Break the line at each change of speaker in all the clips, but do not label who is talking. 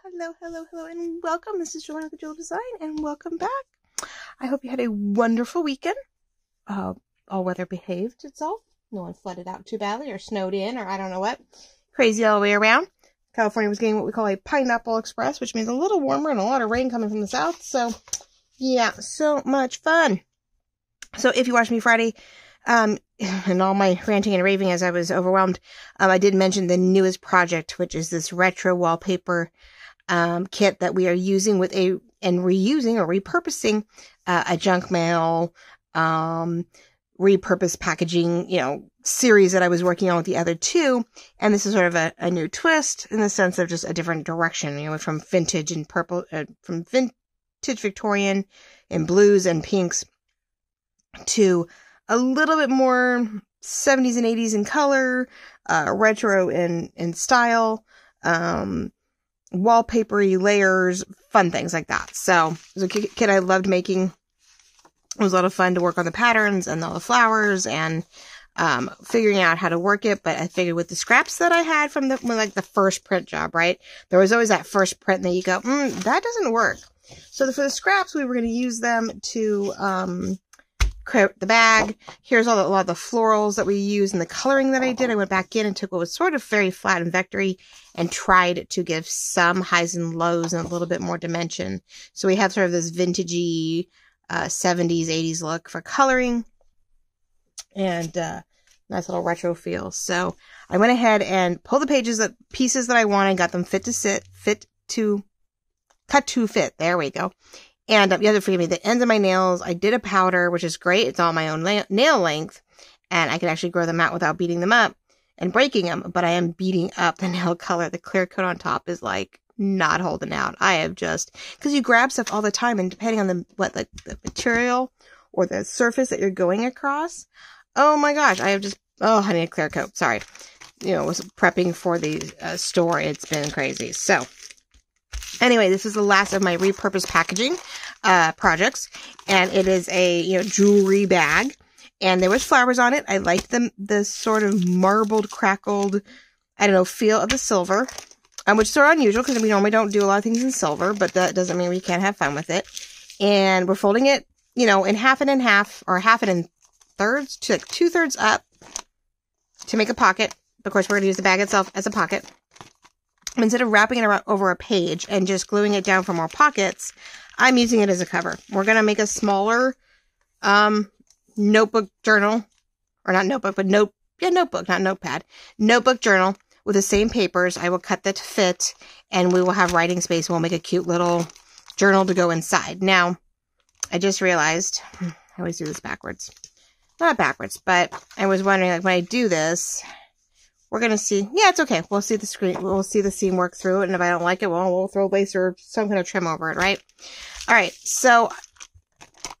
Hello, and welcome. This is Joanna with Jewel Design, and welcome back. I hope you had a wonderful weekend. All weather behaved itself. No one flooded out too badly, or snowed in, or I don't know what. Crazy all the way around. California was getting what we call a pineapple express, which means a little warmer and a lot of rain coming from the south. So, yeah, so much fun. So, if you watched me Friday, and all my ranting and raving as I was overwhelmed, I did mention the newest project, which is this retro wallpaper kit that we are using with reusing or repurposing a junk mail, repurposed packaging, series that I was working on with the other two. And this is sort of a new twist in the sense of just a different direction, from vintage and purple, from vintage Victorian and blues and pinks to a little bit more 70s and 80s in color, retro in style, wallpapery layers, fun things like that. So, it was a kit I loved making. It was a lot of fun to work on the patterns and all the flowers and figuring out how to work it. But I figured with the scraps that I had from the first print job, right? There was always that first print that you go, that doesn't work. So for the scraps, we were going to use them to create the bag. Here's a lot of the florals that we use and the coloring that I did. I went back in and took what was sort of very flat and vectory and tried to give some highs and lows and a little bit more dimension. So we have sort of this vintagey 70s, 80s look for coloring and nice little retro feel. So I went ahead and pulled the pieces that I wanted, got them cut to fit. There we go. And you have to forgive me, the ends of my nails, I did a powder, which is great. It's all my own nail length, and I can actually grow them out without beating them up and breaking them, but I am beating up the nail color. The clear coat on top is like not holding out. I have just, because you grab stuff all the time, and depending on the material or the surface that you're going across, oh my gosh, I need a clear coat. Sorry. Was prepping for the store. It's been crazy. So, anyway, this is the last of my repurposed packaging projects, and it is a jewelry bag, and there was flowers on it. I liked the sort of marbled, crackled, feel of the silver, which is sort of unusual because we normally don't do a lot of things in silver, but that doesn't mean we can't have fun with it. And we're folding it, in half and in half, or half and in thirds, to like 2/3 up to make a pocket. Of course, we're going to use the bag itself as a pocket. Instead of wrapping it over a page and just gluing it down for more pockets, I'm using it as a cover. We're going to make a smaller notebook journal, or not notebook, but notebook, not notepad, notebook journal with the same papers. I will cut that to fit, and we will have writing space. We'll make a cute little journal to go inside. Now, I just realized, I always do this backwards. Not backwards, but I was wondering, when I do this, we're going to see, yeah, it's okay. We'll see the screen, we'll see the seam work through it, and if I don't like it, well, we'll throw lace or some kind of trim over it, right? All right, so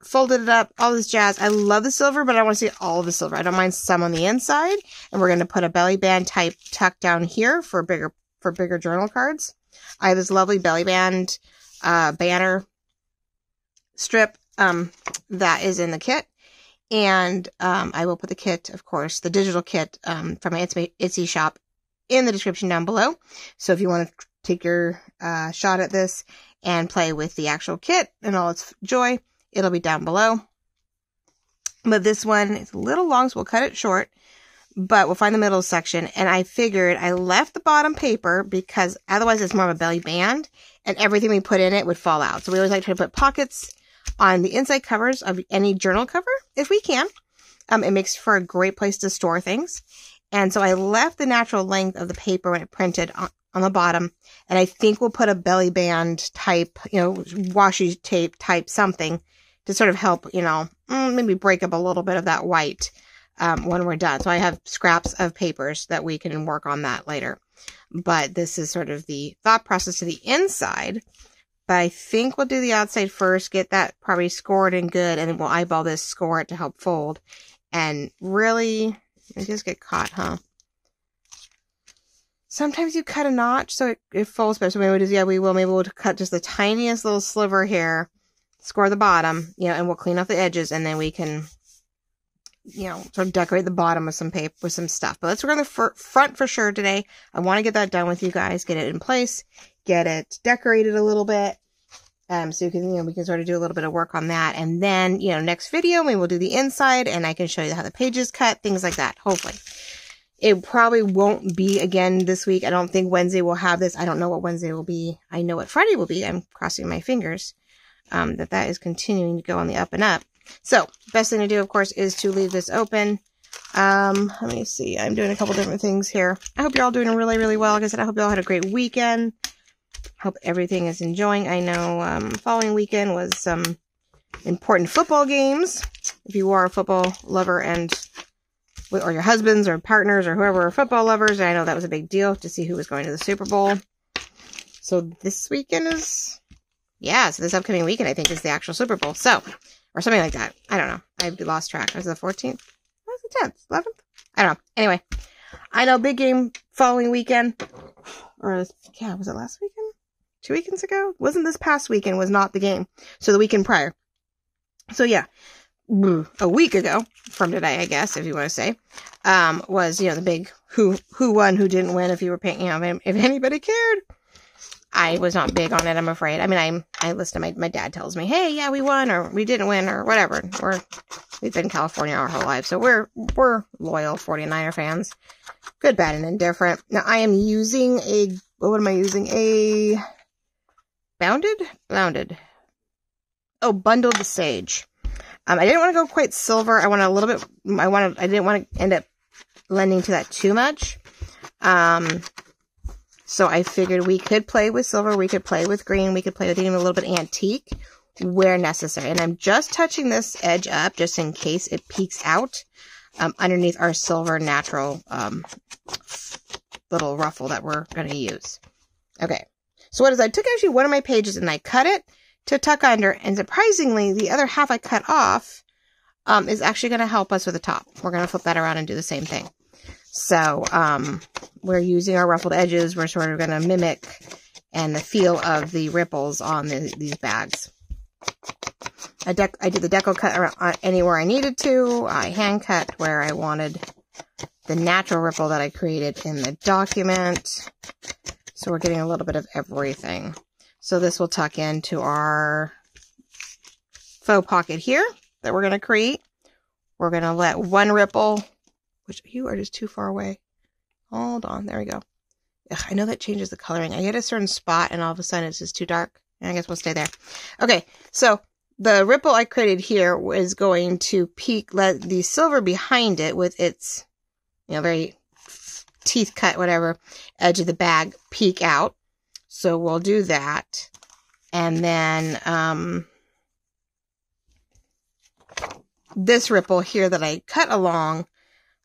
folded it up, all this jazz. I love the silver, but I want to see all of the silver. I don't mind some on the inside, and we're going to put a belly band type tuck down here for bigger journal cards. I have this lovely belly band banner strip that is in the kit. And I will put the kit, of course, the digital kit from my Etsy shop in the description down below. So if you want to take your shot at this and play with the actual kit and all its joy, it'll be down below. But this one is a little long, so we'll cut it short. But we'll find the middle section. And I figured I left the bottom paper because otherwise it's more of a belly band, and everything we put in it would fall out. So we always like to put pockets on the inside covers of any journal cover, if we can. It makes for a great place to store things. And so I left the natural length of the paper when it printed on the bottom. And I think we'll put a belly band type, washi tape type something to sort of help, maybe break up a little bit of that white when we're done. So I have scraps of papers that we can work on that later. But this is sort of the thought process to the inside. But I think we'll do the outside first, get that probably scored and good, and then we'll eyeball this, score it to help fold. And really, it just get caught, huh? Sometimes you cut a notch so it folds better. So maybe we'll do, maybe we'll cut just the tiniest little sliver here, score the bottom, and we'll clean off the edges, and then we can, sort of decorate the bottom with some paper, with some stuff. But let's work on the front for sure today. I want to get that done with you guys, get it in place. get it decorated a little bit. So you can, we can sort of do a little bit of work on that. And then, next video, we will do the inside and I can show you how the pages cut, things like that, hopefully. It probably won't be again this week. I don't think Wednesday will have this. I don't know what Wednesday will be. I know what Friday will be. I'm crossing my fingers, that is continuing to go on the up and up. So best thing to do, of course, is to leave this open. Let me see. I'm doing a couple different things here. I hope you're all doing really, really well. Like I said, I hope you all had a great weekend. Hope everything is enjoying. I know following weekend was some important football games. If you are a football lover or your husbands or partners or whoever are football lovers, I know that was a big deal to see who was going to the Super Bowl. So this weekend is, so this upcoming weekend I think is the actual Super Bowl. So, or something like that. I don't know. I've lost track. Was it the 14th? Was it the 10th? 11th? I don't know. Anyway, I know big game following weekend. Or, was it last weekend? 2 weekends ago? Wasn't this past weekend was not the game. So the weekend prior. So yeah, a week ago from today, I guess, if you want to say, was, the big who won, who didn't win, if you were paying, if anybody cared. I was not big on it, I'm afraid. I mean, I listen to my dad tells me, hey, yeah, we won or we didn't win or whatever. We've been in California our whole life. So we're loyal 49er fans. Good, bad, and indifferent. Now I am using what am I using? A Bounded? Oh, Bundled Sage. I didn't want to go quite silver. I wanted a little bit, I didn't want to end up lending to that too much. So I figured we could play with silver, we could play with green, we could play with even a little bit antique where necessary. And I'm just touching this edge up just in case it peeks out underneath our silver natural little ruffle that we're going to use. Okay. So what is, I took actually one of my pages and I cut it to tuck under, and surprisingly, the other half I cut off is actually going to help us with the top. We're going to flip that around and do the same thing. So we're using our ruffled edges. We're sort of going to mimic and the feel of the ripples on these bags. I did the deco cut around anywhere I needed to. I hand cut where I wanted the natural ripple that I created in the document. So we're getting a little bit of everything. So this will tuck into our faux pocket here that we're going to create. We're going to let one ripple, which you are just too far away. Hold on. There we go. Ugh, I know that changes the coloring. I hit a certain spot and all of a sudden it's just too dark. And I guess we'll stay there. Okay. So the ripple I created here is going to let the silver behind it with its, very teeth cut, whatever, edge of the bag peek out. So we'll do that. And then, this ripple here that I cut along,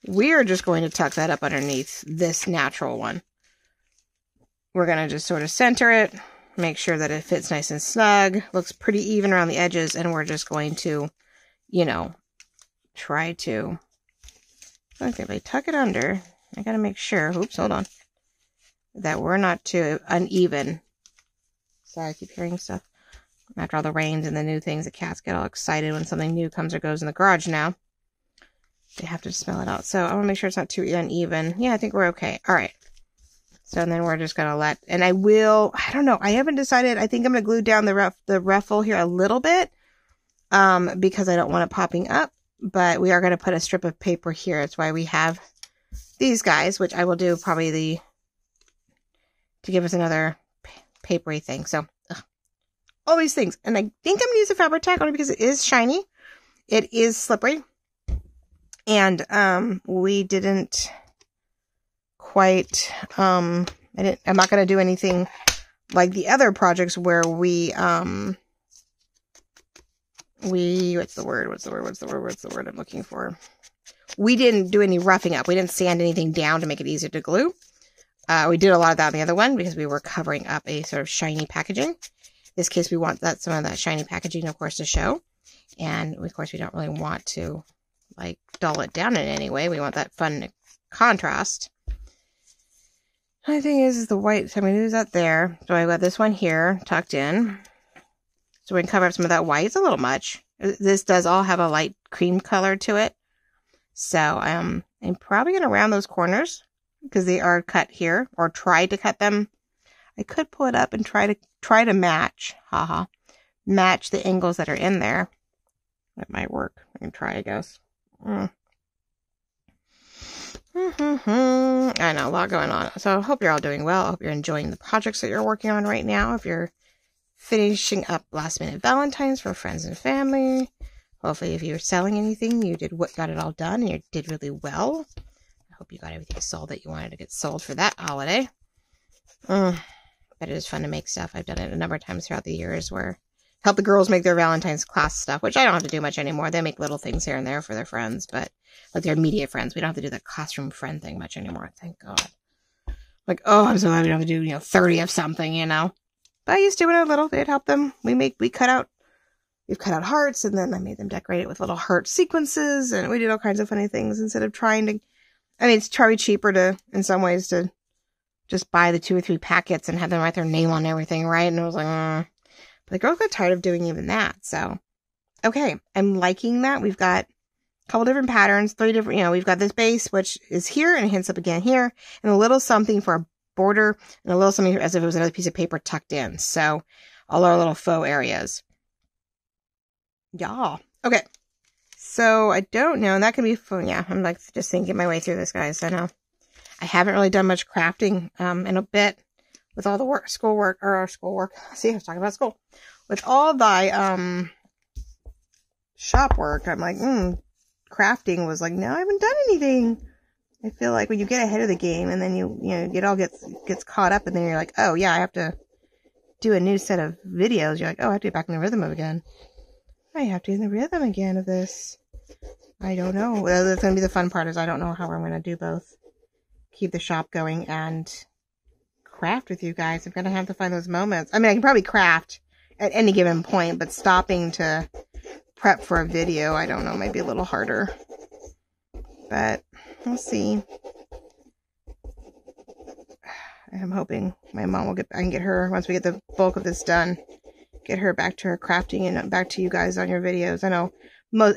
we're just going to tuck that up underneath this natural one. We're going to just sort of center it, make sure that it fits nice and snug, looks pretty even around the edges, and we're just going to, try to, okay, if I tuck it under, I got to make sure, oops, hold on, that we're not too uneven. Sorry, I keep hearing stuff. After all the rains and the new things, the cats get all excited when something new comes or goes in the garage now. They have to smell it out. So I want to make sure it's not too uneven. Yeah, I think we're okay. All right. So then we're just going to and I don't know. I haven't decided. I think I'm going to glue down the ruffle here a little bit, because I don't want it popping up, but we are going to put a strip of paper here. That's why we have these guys, which I will do probably to give us another papery thing. So all these things. And I think I'm going to use a fabric tack only because it is shiny. It is slippery. And we didn't quite, I'm not going to do anything like the other projects where what's the word I'm looking for? We didn't do any roughing up. We didn't sand anything down to make it easier to glue. We did a lot of that on the other one because we were covering up a sort of shiny packaging. In this case, we want some of that shiny packaging, of course, to show. And of course, we don't really want to dull it down in any way. We want that fun contrast. The thing is the white, so I'm going to use that there. So I've got this one here tucked in. So we can cover up some of that white. It's a little much. This does all have a light cream color to it. So I'm probably going to round those corners because they are cut here, or try to cut them. I could pull it up and try to match, match the angles that are in there. That might work. I can try, I guess. I know, a lot going on. So I hope you're all doing well. I hope you're enjoying the projects that you're working on right now. If you're finishing up last minute Valentines for friends and family. Hopefully if you're selling anything, you got it all done and you did really well. I hope you got everything sold that you wanted to get sold for that holiday. But it is fun to make stuff. I've done it a number of times throughout the years where help the girls make their Valentine's class stuff, which I don't have to do much anymore. They make little things here and there for their friends, but like their immediate friends. We don't have to do the classroom friend thing much anymore. Thank God. Like, oh, I'm so glad we don't have to do, 30 of something, But I used to when I was little. They'd help them. We've cut out hearts, and then I made them decorate it with little heart sequences, and we did all kinds of funny things instead of trying to, it's probably cheaper in some ways to just buy the 2 or 3 packets and have them write their name on everything, right? And I was like, But the girls got tired of doing even that. So, okay, I'm liking that. We've got a couple different patterns, 3 different, we've got this base, which is here and it hints up again here, and a little something for a border, and a little something as if it was another piece of paper tucked in. So, all our little faux areas. Yeah. Okay. So, I don't know, and that can be fun. Yeah, I'm like just thinking my way through this, guys. I know. I haven't really done much crafting in a bit. With all the schoolwork. See, I was talking about school. With all the shop work, I'm like, crafting was like, no, I haven't done anything. I feel like when you get ahead of the game and then it all gets caught up, and then you're like, oh yeah, I have to do a new set of videos. You're like, oh, I have to get back in the rhythm again. I have to get in the rhythm again of this. I don't know. Well, that's going to be the fun part, is I don't know how I'm going to do both. Keep the shop going and craft with you guys. I'm going to have to find those moments. I can probably craft at any given point, but stopping to prep for a video, I don't know, might be a little harder. But we'll see. I'm hoping my mom I can get her, once we get the bulk of this done, get her back to her crafting and back to you guys on your videos. I know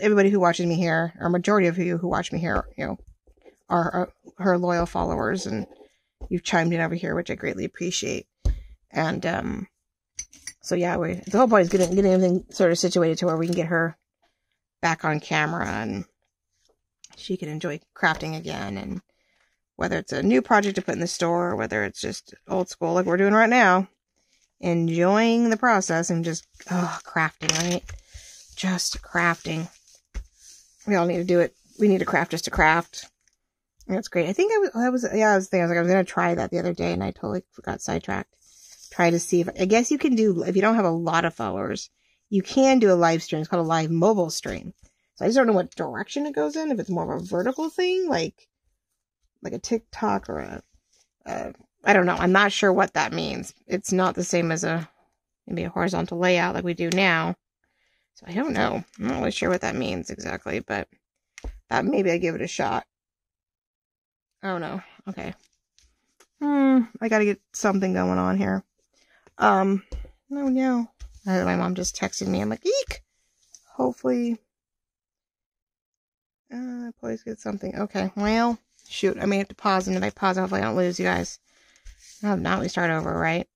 everybody who watches me here, or majority of you who watch me here, are her loyal followers, and you've chimed in over here, which I greatly appreciate. And so yeah, the whole point is getting everything sort of situated to where we can get her back on camera and she can enjoy crafting again. And whether it's a new project to put in the store, or whether it's just old school like we're doing right now, enjoying the process and just crafting, right? Just crafting. We all need to do it. We need to craft just to craft. That's great. I think I was going to try that the other day, and I totally got sidetracked. Try to see if you can do, if you don't have a lot of followers, you can do a live stream. It's called a live mobile stream. So I just don't know what direction it goes in. If it's more of a vertical thing, like a TikTok or I don't know. I'm not sure what that means. It's not the same as maybe a horizontal layout like we do now. So I don't know. I'm not really sure what that means exactly, but maybe I give it a shot. Oh no. Okay. I gotta get something going on here. Oh no. My mom just texted me. I'm like, eek! Hopefully. Please get something. Okay, well, shoot. I may have to pause, and if I pause, hopefully I don't lose you guys. Oh, now we start over, right?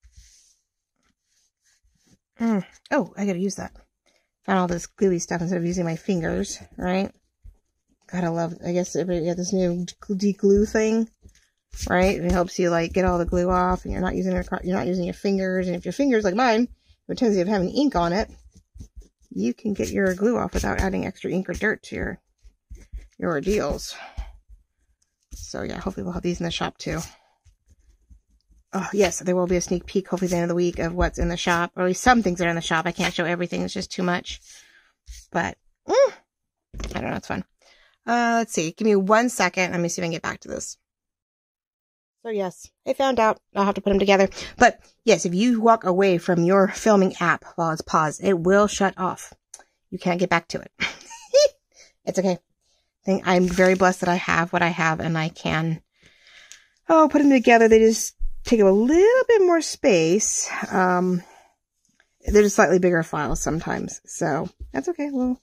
Oh, I gotta use that. Found all this gluey stuff instead of using my fingers, right? Gotta love, I guess everybody got this new de-glue thing, right? It helps you like get all the glue off, and you're not using your fingers. And if your fingers, like mine, have a tendency of having ink on it, you can get your glue off without adding extra ink or dirt to your ordeals. So yeah, hopefully we'll have these in the shop too. Oh yes, there will be a sneak peek hopefully at the end of the week of what's in the shop, or at least some things that are in the shop. I can't show everything, it's just too much. But I don't know, it's fun. Let's see. Give me 1 second. Let me see if I can get back to this. So yes, I found out. I'll have to put them together. But yes, if you walk away from your filming app while it's paused, it will shut off. You can't get back to it. It's okay. I'm very blessed that I have what I have, and I can, put them together. They just take up a little bit more space. They're just slightly bigger files sometimes. So that's okay. We'll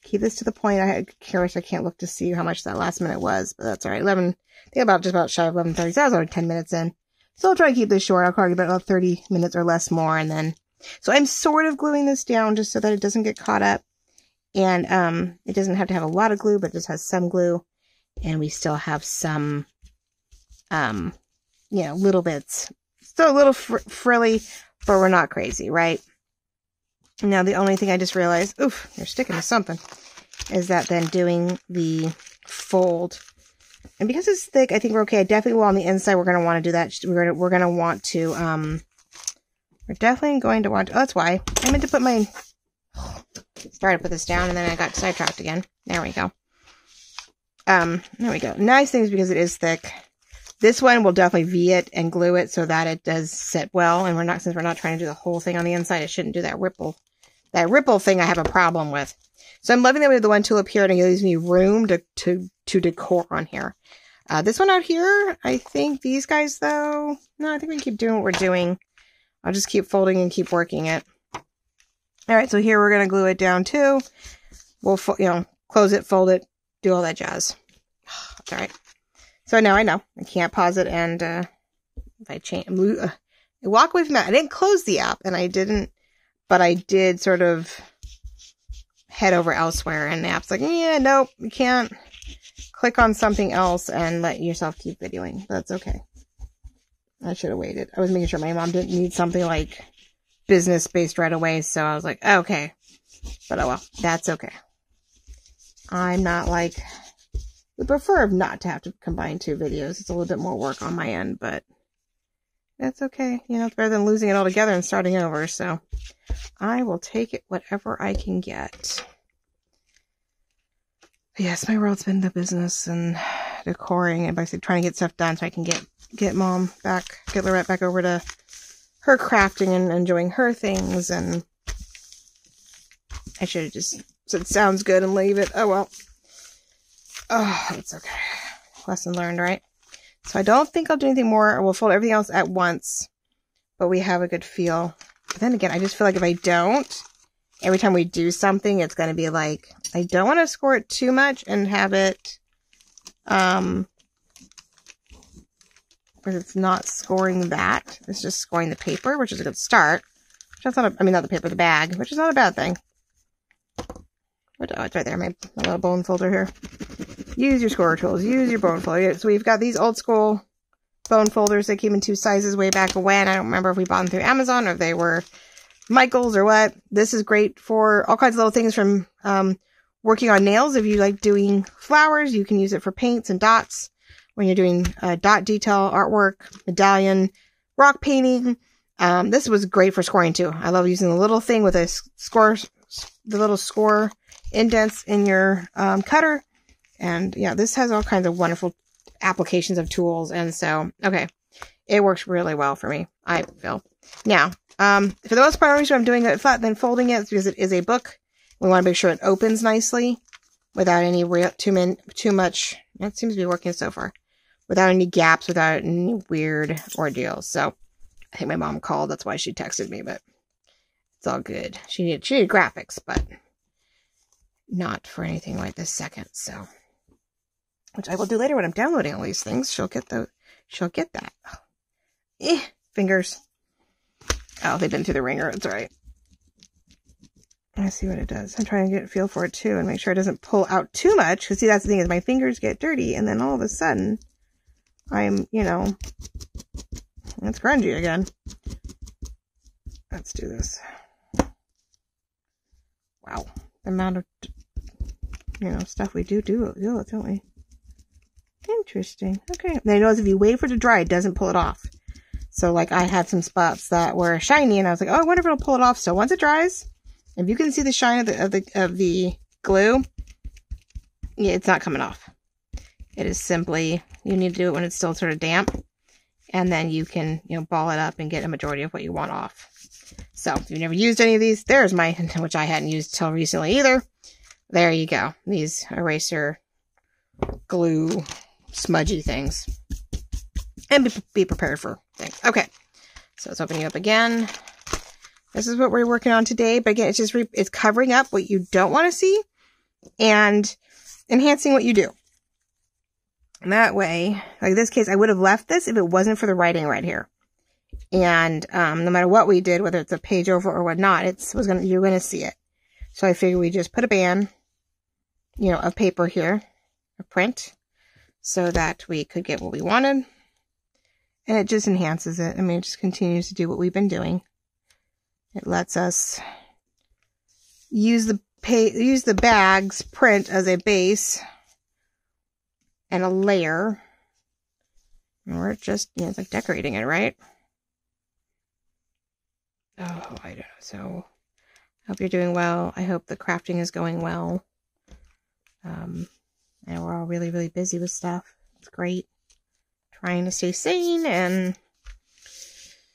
keep this to the point. I can't look to see how much that last minute was, but that's all right. 11, I think just about shy of 11:30. So I was already 10 minutes in. So I'll try to keep this short. I'll probably give it about 30 minutes or less more. And then, so I'm sort of gluing this down just so that it doesn't get caught up. And it doesn't have to have a lot of glue, but it just has some glue. And we still have some, you know, little bits. Still a little frilly, but we're not crazy, right? Now, the only thing I just realized, oof, you're sticking to something, is that then doing the fold. And because it's thick, I think we're okay. I definitely will on the inside. We're going to want to do that. We're going to want to, we're definitely going to want to, oh, that's why I meant to put my, started to put this down and then I got sidetracked again. There we go. There we go. Nice things because it is thick. This one will definitely V it and glue it so that it does sit well. And since we're not trying to do the whole thing on the inside, it shouldn't do that ripple. That ripple thing I have a problem with. So I'm loving that we have the one tulip here and it gives me room to decor on here. This one out here, I think these guys though, no, I think we can keep doing what we're doing. I'll just keep folding and keep working it. All right, so here we're going to glue it down too. We'll, you know, close it, fold it, do all that jazz. That's all right. So now I know I can't pause it and if I change, walk away from that. I didn't close the app and I didn't, but I did sort of head over elsewhere and the app's like, yeah, nope, you can't click on something else and let yourself keep videoing. That's okay. I should have waited. I was making sure my mom didn't need something like business based right away. So I was like, okay, but oh well, that's okay. I'm not like, we prefer not to have to combine two videos. It's a little bit more work on my end, but that's okay. You know, it's better than losing it all together and starting over. So I will take it whatever I can get. Yes, my world's been the business and decoring and basically trying to get stuff done so I can get mom back, get Lorette back over to her crafting and enjoying her things. And I should have just said sounds good and leave it. Oh well. Oh, it's okay. Lesson learned, right? So I don't think I'll do anything more. We'll fold everything else at once, but we have a good feel. But then again, I just feel like if I don't, every time we do something, it's going to be like, I don't want to score it too much and have it, because it's not scoring that. It's just scoring the paper, which is a good start. That's not, not the paper, the bag, which is not a bad thing. But, oh, it's right there, my little bone folder here. Use your scorer tools. Use your bone folder. So we've got these old school bone folders that came in 2 sizes way back when. I don't remember if we bought them through Amazon or if they were Michael's or what. This is great for all kinds of little things from working on nails. If you like doing flowers, you can use it for paints and dots. When you're doing dot detail, artwork, medallion, rock painting. This was great for scoring too. I love using the little thing with a score, the little score indents in your cutter. And yeah, this has all kinds of wonderful applications of tools. And so, okay, it works really well for me, I feel. Now, for the most part, I'm doing it flat, then folding it because it is a book. We want to make sure it opens nicely without any too much. It seems to be working so far. Without any gaps, without any weird ordeals. So I think my mom called. That's why she texted me, but it's all good. She needed graphics, but not for anything right this second. So, which I will do later when I'm downloading all these things. She'll get that. Fingers. Oh, they've been through the ringer. It's all right. Let's see what it does. I'm trying to get a feel for it too and make sure it doesn't pull out too much. Because see, that's the thing is my fingers get dirty and then all of a sudden I'm, you know, it's grungy again. Let's do this. Wow. The amount of, you know, stuff we do, don't we? Interesting. Okay. And I notice if you wait for it to dry, it doesn't pull it off. So like I had some spots that were shiny and I was like, oh, I wonder if it'll pull it off. So once it dries, if you can see the shine of the glue, yeah, it's not coming off. It is simply, you need to do it when it's still sort of damp. And then you can, you know, ball it up and get a majority of what you want off. So if you've never used any of these, there's my, which I hadn't used till recently either. There you go. These eraser glue smudgy things. And be prepared for things. Okay. So it's opening up again. This is what we're working on today. But again, it's just, it's covering up what you don't want to see and enhancing what you do. And that way, like this case, I would have left this if it wasn't for the writing right here. And no matter what we did, whether it's a page over or whatnot, you're gonna see it. So I figured we just put a band, you know, of paper here, a print, so that we could get what we wanted. And it just enhances it. I mean, it just continues to do what we've been doing. It lets us use the bag's print as a base and a layer. And we're just, you know, it's like decorating it, right? Oh, I don't know. So, I hope you're doing well. I hope the crafting is going well. And we're all really, really busy with stuff. It's great. Trying to stay sane and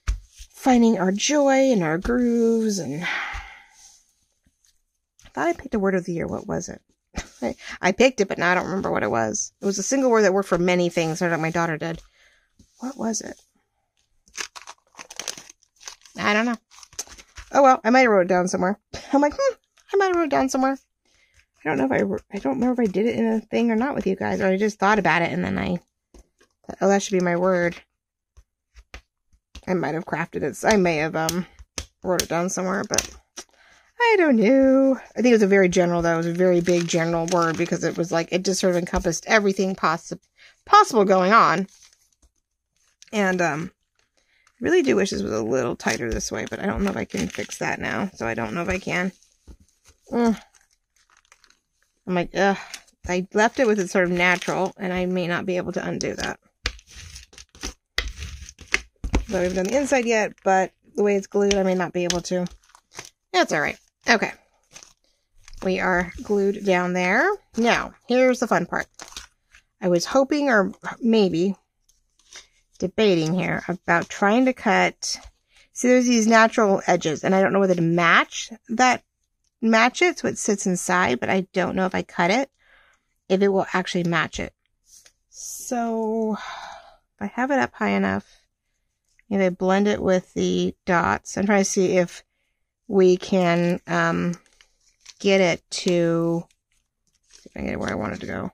finding our joy and our grooves. And I thought I picked a word of the year. What was it? I picked it, but now I don't remember what it was. It was a single word that worked for many things, sort of like my daughter did. What was it? I don't know. Oh well, I might have wrote it down somewhere. I'm like, I might have wrote it down somewhere. I don't know if I don't remember if I did it in a thing or not with you guys, or I just thought about it and then I thought, oh, that should be my word. I might have crafted it. I may have wrote it down somewhere, but I don't know. I think it was a very general, though. It was a very big general word because it was like, it just sort of encompassed everything possible going on. And I really do wish this was a little tighter this way, but I don't know if I can fix that now. So I don't know if I can. I'm like, ugh. I left it with it sort of natural, and I may not be able to undo that. So we haven't done the inside yet, but the way it's glued, I may not be able to. That's all right. Okay. We are glued down there. Now, here's the fun part. I was hoping, or maybe debating here, about trying to cut. See, there's these natural edges, and I don't know whether to match it so it sits inside, but I don't know if I cut it, if it will actually match it. So, if I have it up high enough, if I blend it with the dots, I'm trying to see if we can get it to, see if I can get it where I want it to go.